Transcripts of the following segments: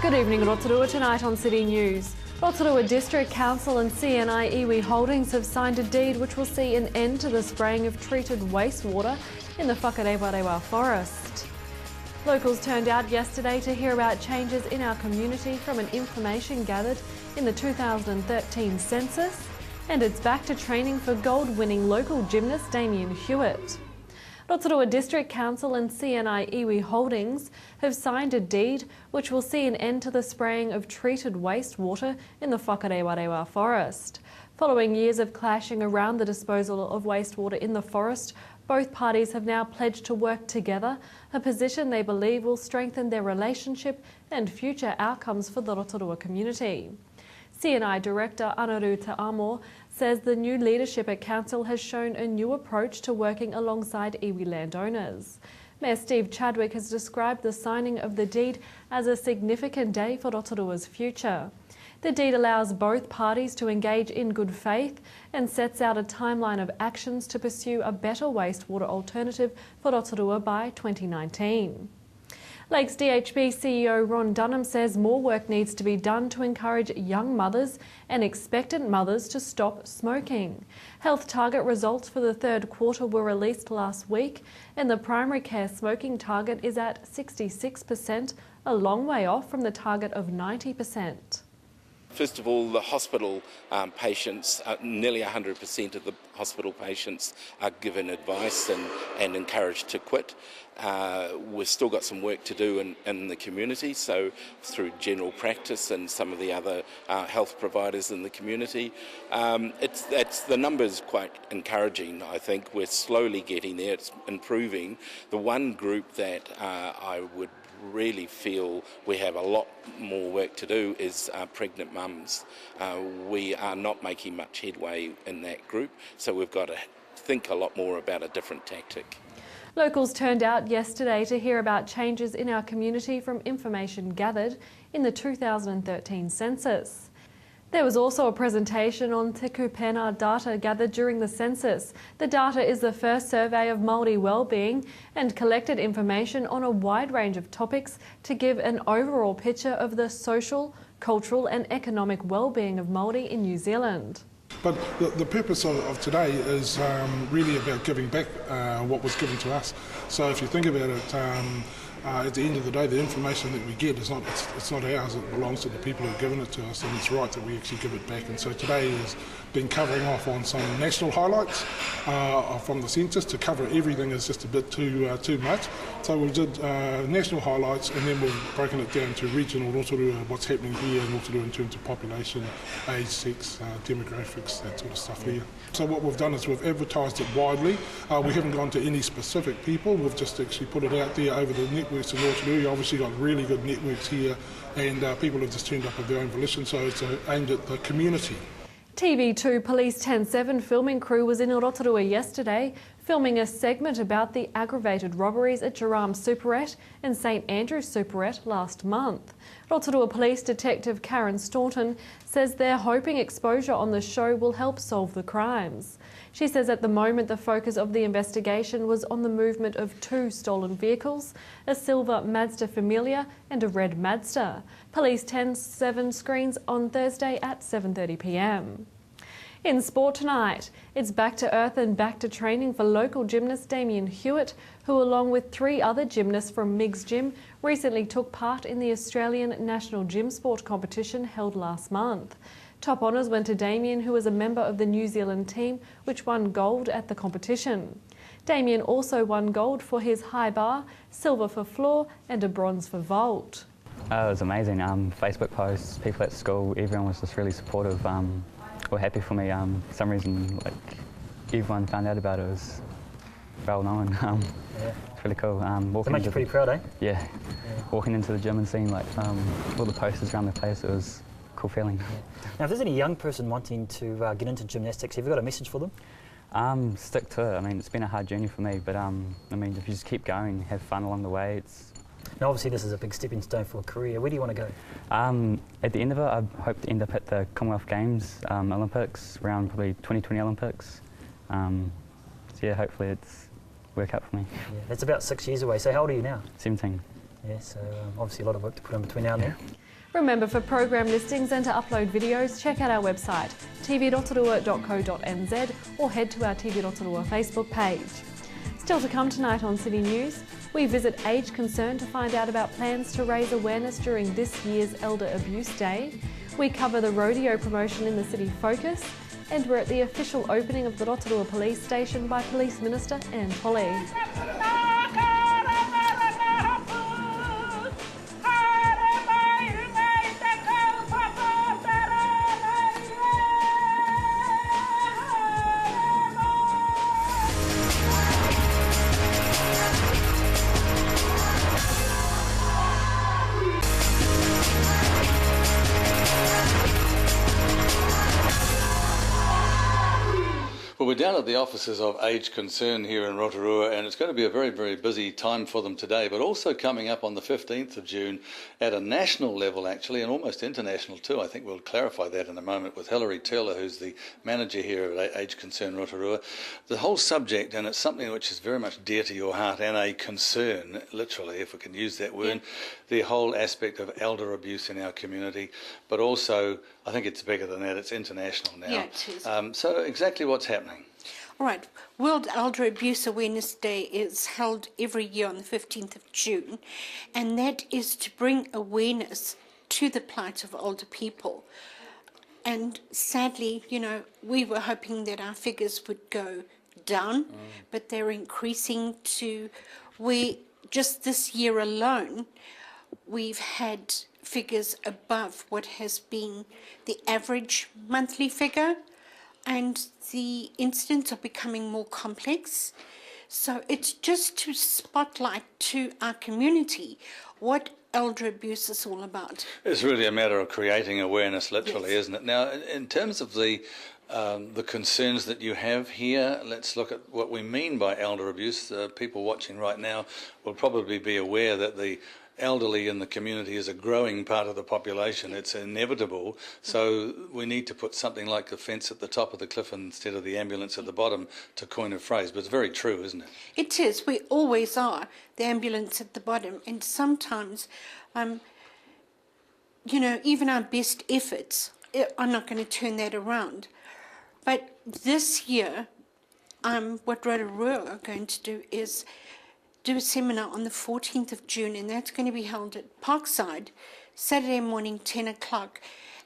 Good evening, Rotorua. Tonight on City News. Rotorua District Council and CNI Iwi Holdings have signed a deed which will see an end to the spraying of treated wastewater in the Whakarewarewa forest. Locals turned out yesterday to hear about changes in our community from an information gathered in the 2013 census, and it's back to training for gold-winning local gymnast Damien Hewitt. Rotorua District Council and CNI Iwi Holdings have signed a deed which will see an end to the spraying of treated wastewater in the Whakarewarewa forest. Following years of clashing around the disposal of wastewater in the forest, both parties have now pledged to work together, a position they believe will strengthen their relationship and future outcomes for the Rotorua community. CNI Director Anaru Te Amo says the new leadership at Council has shown a new approach to working alongside iwi landowners. Mayor Steve Chadwick has described the signing of the deed as a significant day for Rotorua's future. The deed allows both parties to engage in good faith and sets out a timeline of actions to pursue a better wastewater alternative for Rotorua by 2019. Lakes DHB CEO Ron Dunham says more work needs to be done to encourage young mothers and expectant mothers to stop smoking. Health target results for the third quarter were released last week, and the primary care smoking target is at 66%, a long way off from the target of 90%. First of all, the hospital patients, nearly 100% of the hospital patients are given advice and encouraged to quit. We've still got some work to do in the community, so through general practice and some of the other health providers in the community. The numbers quite encouraging, I think. We're slowly getting there, it's improving. The one group that I would really feel we have a lot more work to do is pregnant mums. We are not making much headway in that group, so we've got to think a lot more about a different tactic. Locals turned out yesterday to hear about changes in our community from information gathered in the 2013 census. There was also a presentation on Te Kupena data gathered during the census. The data is the first survey of Māori wellbeing and collected information on a wide range of topics to give an overall picture of the social, cultural and economic wellbeing of Māori in New Zealand. But the purpose of today is really about giving back what was given to us. So if you think about it, at the end of the day, the information that we get is it's not ours, it belongs to the people who have given it to us, and it's right that we actually give it back. And so today has been covering off on some national highlights from the census. To cover everything is just a bit too much. So we did national highlights, and then we've broken it down to regional Rotorua, what's happening here in Rotorua in terms of population, age, sex, demographics, that sort of stuff here. So what we've done is we've advertised it widely. We haven't gone to any specific people, we've just actually put it out there over the networks in Rotorua. You obviously got really good networks here, and people have just turned up of their own volition, so it's aimed at the community. TV2 Police 10-7 filming crew was in Rotorua yesterday, filming a segment about the aggravated robberies at Jerome Superette and St Andrews Superette last month. Rotorua Police Detective Karen Staunton says they're hoping exposure on the show will help solve the crimes. She says at the moment the focus of the investigation was on the movement of 2 stolen vehicles, a silver Mazda Familia and a red Mazda. Police 10-7 screens on Thursday at 7:30 p.m. In sport tonight, it's back to earth and back to training for local gymnast Damien Hewitt, who along with 3 other gymnasts from Mig's Gym recently took part in the Australian National Gym Sport competition held last month. Top honours went to Damien, who was a member of the New Zealand team which won gold at the competition. Damien also won gold for his high bar, silver for floor and a bronze for vault. It was amazing. Facebook posts, people at school, everyone was just really supportive. Were happy for me. For some reason, like everyone found out about it. It was well known. It's really cool. It makes you pretty proud, eh? Yeah. Walking into the gym and seeing like all the posters around the place, it was a cool feeling. Yeah. Now, if there's any young person wanting to get into gymnastics, have you got a message for them? Stick to it. I mean, it's been a hard journey for me, but I mean, if you just keep going, have fun along the way, Now, obviously, this is a big stepping stone for a career. Where do you want to go? At the end of it, I hope to end up at the Commonwealth Games, Olympics, around probably 2020 Olympics. So yeah, hopefully it's work out for me. Yeah, that's about 6 years away. So how old are you now? 17. Yeah, so obviously a lot of work to put in between now and then. Remember, for program listings and to upload videos, check out our website tvrotorua.co.nz or head to our TV Rotorua Facebook page. Still to come tonight on City News, we visit Age Concern to find out about plans to raise awareness during this year's Elder Abuse Day. We cover the rodeo promotion in the City Focus, and we're at the official opening of the Rotorua Police Station by Police Minister Anne Polly. Well, we're down at the offices of Age Concern here in Rotorua, and it's going to be a very, very busy time for them today, but also coming up on the 15th of June at a national level, actually, and almost international too. I think we'll clarify that in a moment with Hilary Turler, who's the manager here at Age Concern Rotorua. The whole subject, and it's something which is very much dear to your heart and a concern, literally, if we can use that word, the whole aspect of elder abuse in our community, but also, I think it's bigger than that, it's international now. Yeah, it is. So exactly what's happening? All right. World Elder Abuse Awareness Day is held every year on the 15th of June, and that is to bring awareness to the plight of older people. And sadly, you know, we were hoping that our figures would go down, but they're increasing to where just this year alone we've had figures above what has been the average monthly figure. And the incidents are becoming more complex. So it's just to spotlight to our community what elder abuse is all about. It's really a matter of creating awareness, literally, Yes. isn't it? Now, in terms of the concerns that you have here, let's look at what we mean by elder abuse. People watching right now will probably be aware that the elderly in the community is a growing part of the population. It's inevitable. So we need to put something like the fence at the top of the cliff instead of the ambulance at the bottom, to coin a phrase. But it's very true, isn't it? It is. We always are the ambulance at the bottom. And sometimes, you know, even our best efforts are not going to turn that around. But this year, what Rotorua are going to do is do a seminar on the 14th of June, and that's going to be held at Parkside, Saturday morning, 10 o'clock.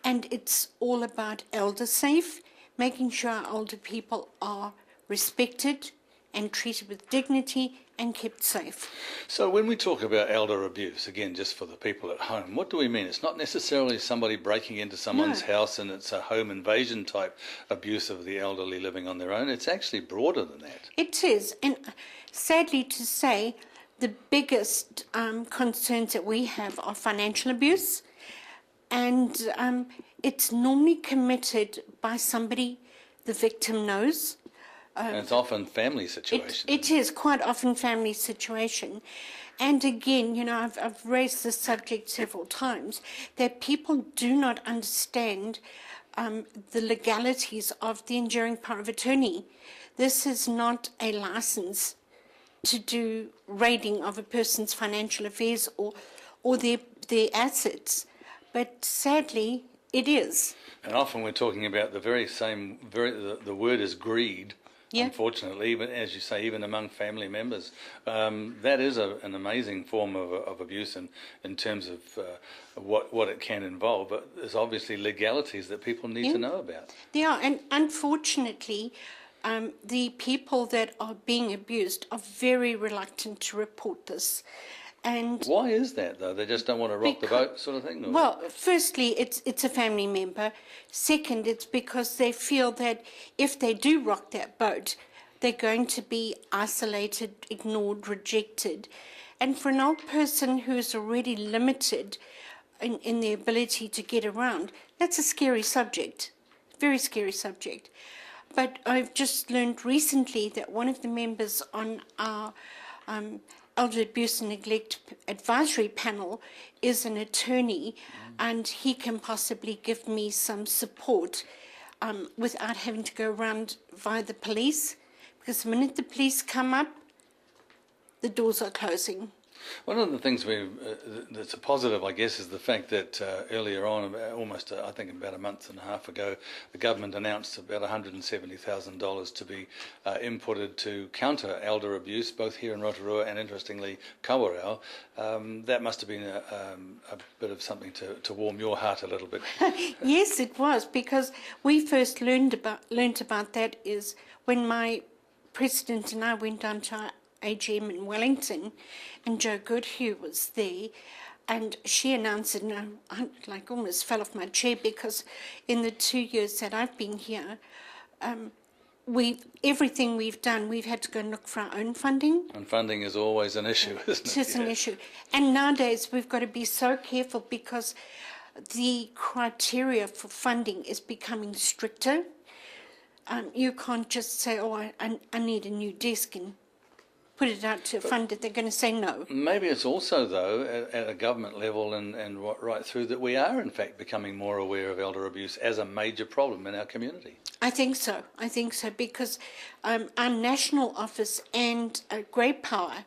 And it's all about elder safe, making sure our older people are respected and treated with dignity and kept safe. So when we talk about elder abuse, again, just for the people at home, what do we mean? It's not necessarily somebody breaking into someone's house and it's a home invasion type abuse of the elderly living on their own. It's actually broader than that. It is. And sadly to say, the biggest concerns that we have are financial abuse, and it's normally committed by somebody the victim knows. And it's often family situation. It is quite often family situation. And again, you know, I've raised this subject several times, that people do not understand the legalities of the enduring power of attorney. This is not a license to do raiding of a person's financial affairs or their assets. But sadly, it is. And often we're talking about the very same, the word is greed. Yeah. Unfortunately, even as you say, even among family members, that is an amazing form of abuse in terms of what it can involve. But there's obviously legalities that people need to know about. There are, and unfortunately, the people that are being abused are very reluctant to report this. And why is that, though? They just don't want to rock the boat, sort of thing? Or? Well, firstly, it's a family member. Second, it's because they feel that if they do rock that boat, they're going to be isolated, ignored, rejected. And for an old person who's already limited in their ability to get around, that's a scary subject, very scary subject. But I've just learned recently that one of the members on our Elder Abuse and Neglect Advisory Panel is an attorney, and he can possibly give me some support without having to go around via the police, because the minute the police come up, the doors are closing. One of the things that's a positive, I guess, is the fact that earlier on, I think about a month and a half ago, the government announced about $170,000 to be inputted to counter elder abuse, both here in Rotorua and, interestingly, Kawarau. That must have been a bit of something to warm your heart a little bit. Yes, it was, because we first learned about that is when my president and I went down to our AGM in Wellington, and Joe Goodhue was there, and she announced it, and I almost fell off my chair, because in the 2 years that I've been here, everything we've done, we've had to go and look for our own funding. And funding is always an issue, isn't it? It is an issue. And nowadays we've got to be so careful, because the criteria for funding is becoming stricter. You can't just say, oh, I need a new desk, and put it out to fund it. They're going to say no. Maybe it's also, though, at a government level and right through, that we are, in fact, becoming more aware of elder abuse as a major problem in our community. I think so, because our national office and Great Power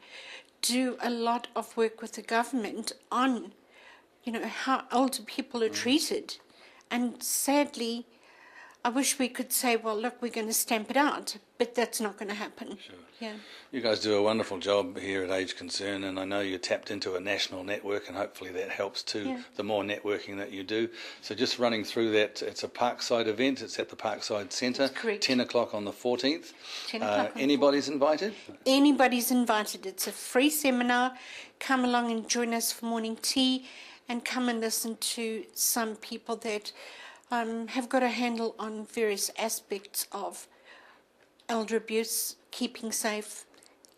do a lot of work with the government on, how older people are treated. And sadly, I wish we could say, well, look, we're going to stamp it out, but that's not going to happen. Sure. Yeah. You guys do a wonderful job here at Age Concern, and I know you're tapped into a national network, and hopefully that helps too, the more networking that you do. So just running through that, it's a Parkside event. It's at the Parkside Centre, 10 o'clock on the 14th. 10 o'clock. Anybody's invited? Anybody's invited. It's a free seminar. Come along and join us for morning tea, and come and listen to some people that have got a handle on various aspects of elder abuse, keeping safe,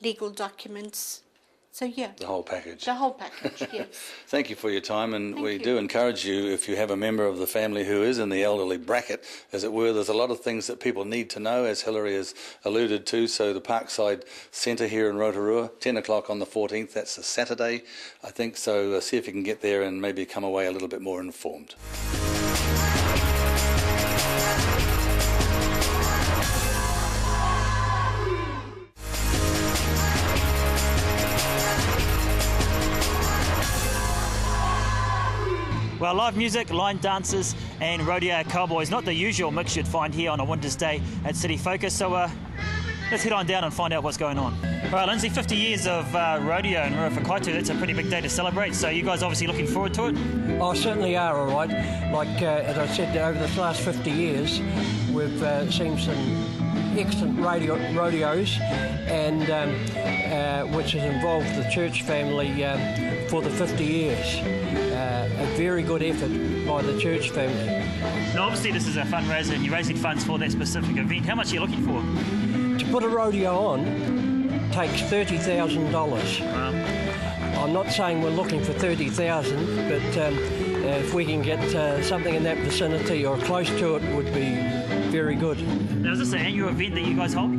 legal documents. So, yeah. The whole package. The whole package, yes. Thank you for your time, and Thank we you. do encourage you, if you have a member of the family who is in the elderly bracket, as it were, there's a lot of things that people need to know, as Hilary has alluded to. So the Parkside Centre here in Rotorua, 10 o'clock on the 14th, that's a Saturday, I think. So see if you can get there and maybe come away a little bit more informed. Well, live music, line dancers and rodeo cowboys, not the usual mix you'd find here on a winter's day at City Focus. So let's head on down and find out what's going on. All right, Lindsay, 50 years of rodeo in Ruafakaitu, that's a pretty big day to celebrate. So you guys obviously looking forward to it? Oh, certainly are, all right. Like, as I said, over the last 50 years, we've seen some excellent rodeos, and which has involved the church family for the 50 years. A very good effort by the church family. Now, obviously this is a fundraiser and you're raising funds for that specific event. How much are you looking for? To put a rodeo on takes $30,000. I'm not saying we're looking for 30,000, but if we can get something in that vicinity or close to it, would be very good. Now, is this an annual event that you guys hold?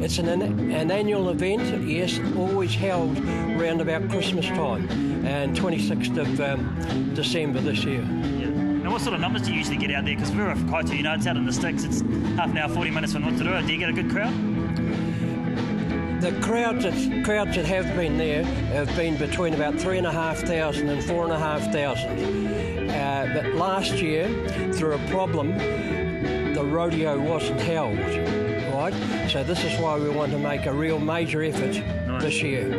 It's an annual event, yes, always held round about Christmas time, and 26th of December this year. Yeah. Now, what sort of numbers do you usually get out there? Because we're off Kaito, it's out in the sticks, it's half an hour, 40 minutes from Rotorua. Do you get a good crowd? The crowds that have been there have been between about 3,500 and 4,500. But last year, through a problem, the rodeo wasn't held, right? So this is why we want to make a real major effort this year.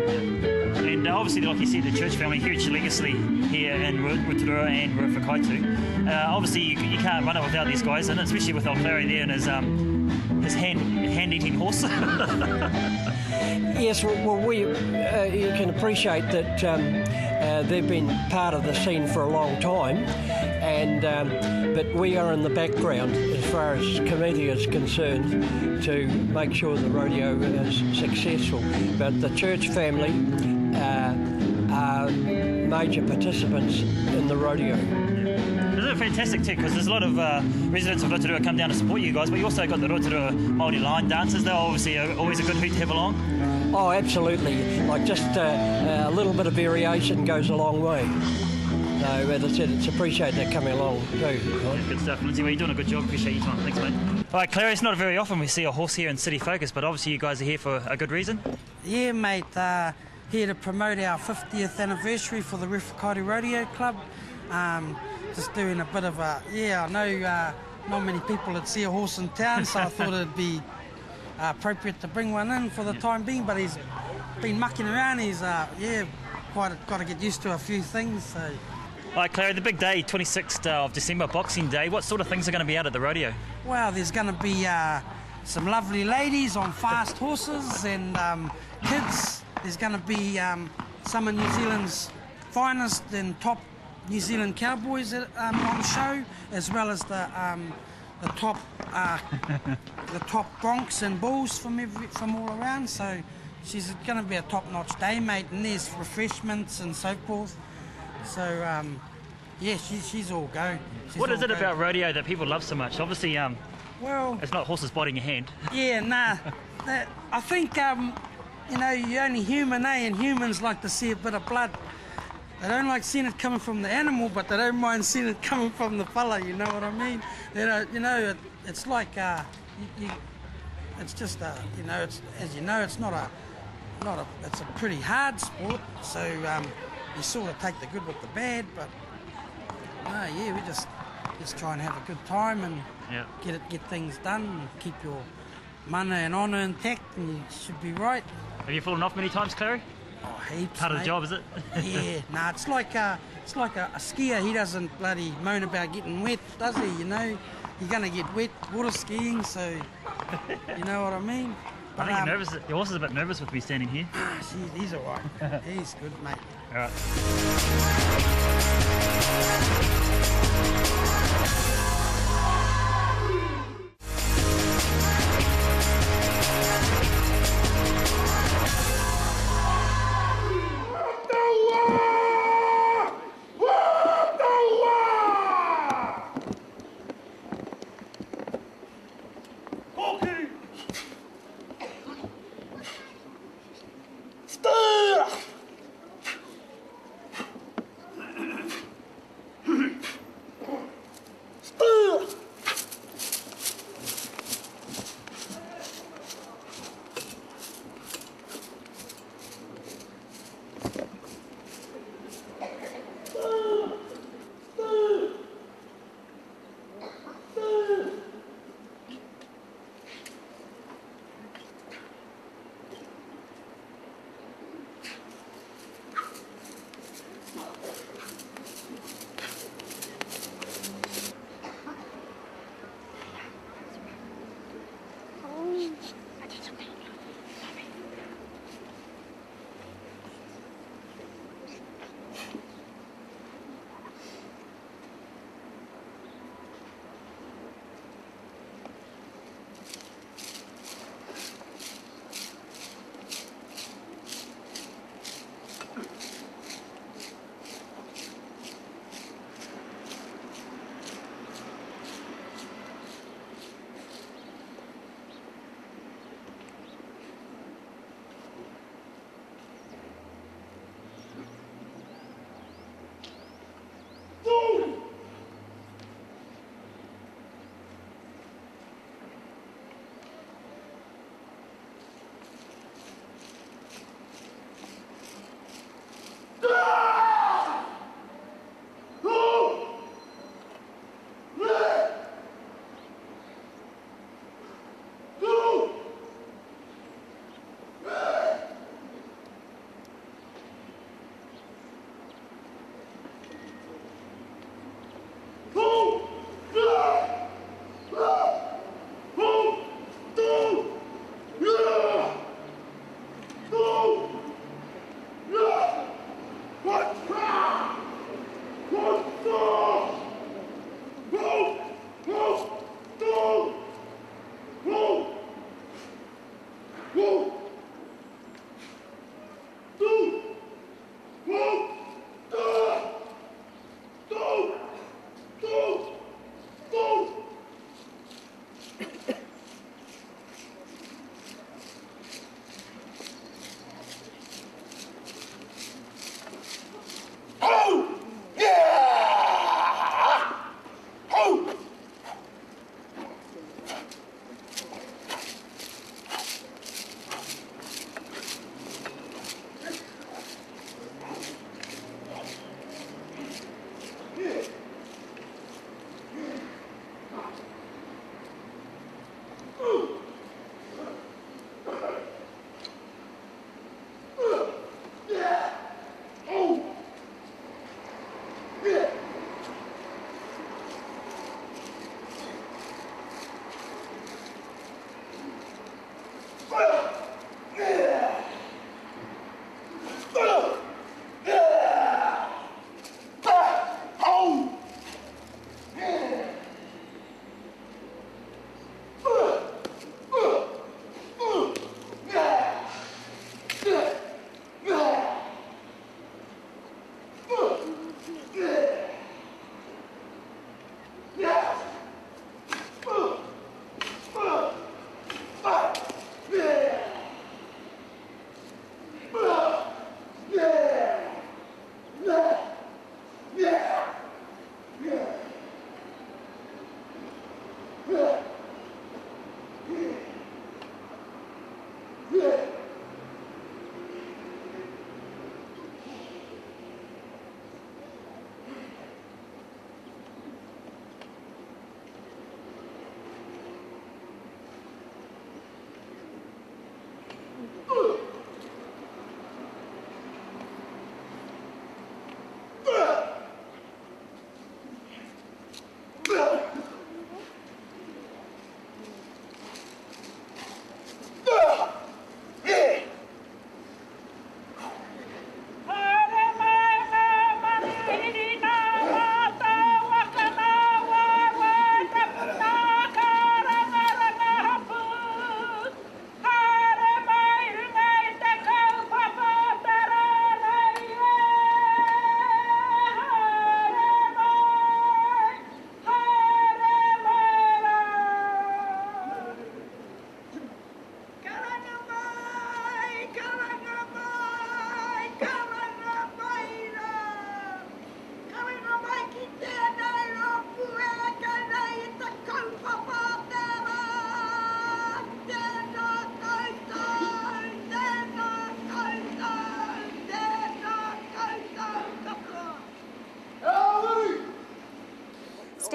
And obviously, like you said, the church family, huge legacy here in Rotorua and Ruafakaitu. Obviously, you can't run it without these guys, and especially with old Clary there and his hand-eating horse. Yes, well, you can appreciate that they've been part of the scene for a long time, and but we are in the background as far as committee is concerned to make sure the rodeo is successful. But the church family are major participants in the rodeo. This is fantastic too, because there's a lot of residents of Rotorua come down to support you guys, but you also got the Rotorua Māori line dancers. They're obviously always a good hoot to have along. Oh, absolutely. Like, just a little bit of variation goes a long way. So, as I said, it's appreciated they're coming along too. Right? Yeah, good stuff, Lindsay. Well, you're doing a good job. Appreciate your time. Thanks, mate. All right, Clary, it's not very often we see a horse here in City Focus, but obviously you guys are here for a good reason. Yeah, mate. here to promote our 50th anniversary for the Ruwhakauri Rodeo Club. Just doing a bit of a, I know not many people would see a horse in town, so I thought it'd be appropriate to bring one in for the time being, but he's been mucking around. He's, got to get used to a few things. So. All right, Clary, the big day, 26th of December, Boxing Day. What sort of things are going to be out at the rodeo? Well, there's going to be some lovely ladies on fast horses and kids. There's going to be some of New Zealand's finest and top New Zealand cowboys on show, as well as the top the top broncs and bulls from all around. So she's going to be a top-notch day, mate. And there's refreshments and so forth. So she's all go. What is it about rodeo that people love so much? Obviously, well, it's not horses biting your hand. Yeah, nah. I think you're only human, and humans like to see a bit of blood. They don't like seeing it coming from the animal, but they don't mind seeing it coming from the fella. You know what I mean? It's like it's just it's, as you know, it's not a it's a pretty hard sport. So you sort of take the good with the bad, but we just try and have a good time and get things done and keep your mana and honour intact, and you should be right. Have you fallen off many times, Clary? Oh, heaps. Part of mate. the job, is it? Yeah, it's like a skier. He doesn't bloody moan about getting wet, does he? You know, you're gonna get wet water skiing, so you know what I mean. I think you're nervous. Your horse is a bit nervous with me standing here. He's all right. He's good, mate. All right. Stop!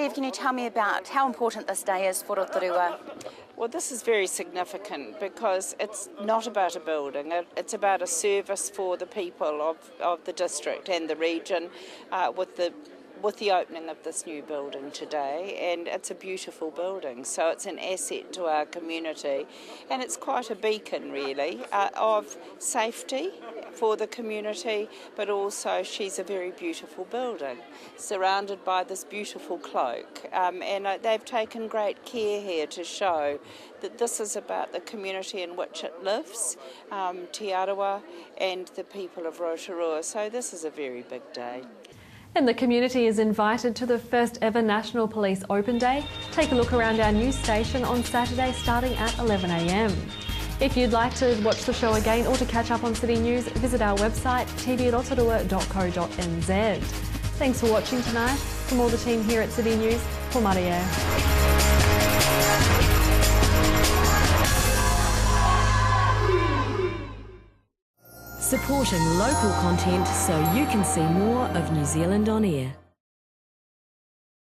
Steve, can you tell me about how important this day is for Rotorua? Well, this is very significant because it's not about a building, it's about a service for the people of the district and the region with the opening of this new building today, and it's a beautiful building, so it's an asset to our community, and it's quite a beacon really of safety for the community, but also she's a very beautiful building surrounded by this beautiful cloak, and they've taken great care here to show that this is about the community in which it lives, Te Arawa and the people of Rotorua, so this is a very big day. And the community is invited to the first ever National Police Open Day. Take a look around our news station on Saturday starting at 11 a.m. If you'd like to watch the show again or to catch up on City News, visit our website tvrotorua.co.nz. Thanks for watching tonight. From all the team here at City News, Ko Maria. Supporting local content so you can see more of New Zealand on air.